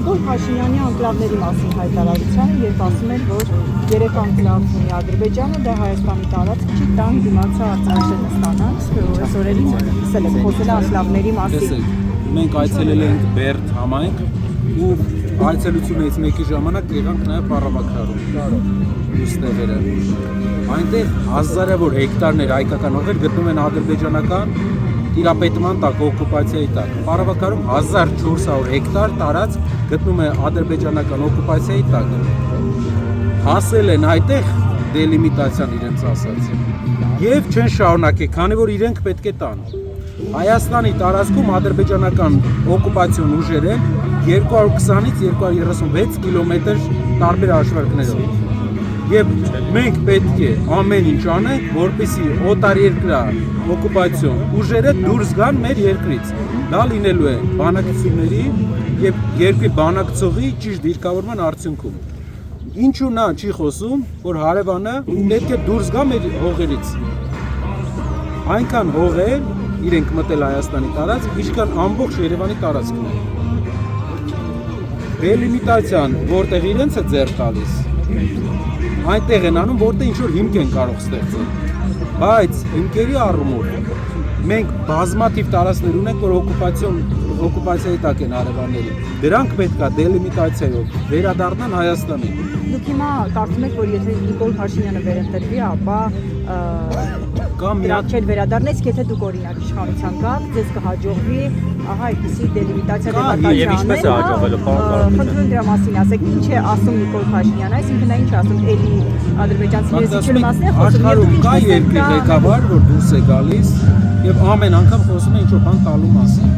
Նիկոլ Փաշինյանի անկլավների մասին հայտարարությանը, երբ ասում են, որ 3 անկլավ ունի Ադրբեջանը, դա Հայաստանի տարածք չի, տան դիմացա Արցախը ստանան, այս օրերին սկսել եք խոսել անկլավների մասին։ Մենք այցելել ենք Բերդ համայնք ու այցելությունից մեկի ժամանակ եղանք նաև Պարավաքարում ուստեղերը։ Այնտեղ հազարավոր հեկտարներ հայկական հողեր գտնում են ադրբեջանական տիրապետման տակ, օկուպացիայի տակ։ Պարավաքարում 1400 հեկտար տարածք գտնում է ադրբեջանական օկուպացիայի տակ։ Հասել են այդտեղ դելիմիտացիան իրենց ասած։ Եվ չեն շարունակել, քանի որ իրենք պետք է տան։ Հայաստանի տարածքում ադրբեջանական օկուպացիոն ուժեր են 220-ից 236 կիլոմետր տարբեր հաշվարկներով։ Եվ մենք պետք է ամեն ինչ անենք, որպեսզի օտարերկրյա օկուպացիոն ուժերը դուրս գան մեր երկրից։ Դա լինելու է բանակցությունների եւ երկրի բանակցողի ճիշտ դիրքավորման արդյունքում։ Ինչու նա չի խոսում, որ հարևանը պետք է դուրս գա մեր հողերից։ Այնքան հող է իրենք մտել Հայաստանի տարածք, ինչքան ամբողջ Երևանի տարածքն է։ Դելիմիտացիան, որտեղ իրենց է ձեռ տալիս, այնտեղ են անում, որտեղ ինչ-որ հիմք են կարող ստեղծել։ Բայց հիմքերի առումով մենք բազմաթիվ տարածքներ ունենք, որ օկուպացիայի տակ են հարևանների։ Դրանք պետք է դելիմիտացիայով վերադառնան Հայաստանին։ Դուք հիմա կարծում եք, որ եթե Նիկոլ Փաշինյանը վերընտրվի, ապա դրանք չեն վերադառնես, եթե դուք օրինակ իշխանության գաք, ձեզ կհաջողվի, ահա այդպիսի դելիմիտացիա Եվ ինչպես է հաջողվելու, պարոն Խնդրում դրա մասին ասեք, ինչ է ասում Նիկոլ Փաշինյանը, այսինքն նա ինչ է ասում, էլի ադրբեջանցիների սիճումասն է խոսում, աշխարհում կա երկրի ղեկավար, որ դուրս է գալիս եւ ամեն անգամ խոսում է ինչ-որ բան տալու մասին։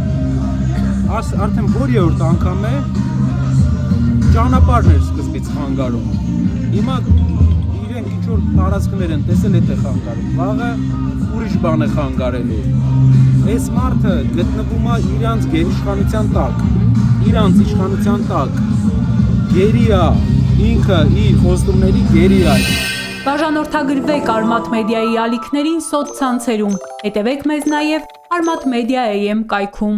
Արդեն որերորդ անգամ է ճանապարհներ սկզբից խանգարում։ Հիմա իրենք ինչ-որ տարածքներ են տեսել, էդ է խանգարում։ Վաղը ուրիշ բան է խանգարելու։ Այս մարդը գտնվում է իրանց գերիշխանության տակ, իրանց իշխանության տակ։ Գերի է, ինքը իր խոստումների գերի է։ Բաժանորդագրվեք Արմաթ մեդիայի ալիքներին սոցցանցերում։ Հետևեք մեզ նաև Արմաթ Մեդիա AM կայքում։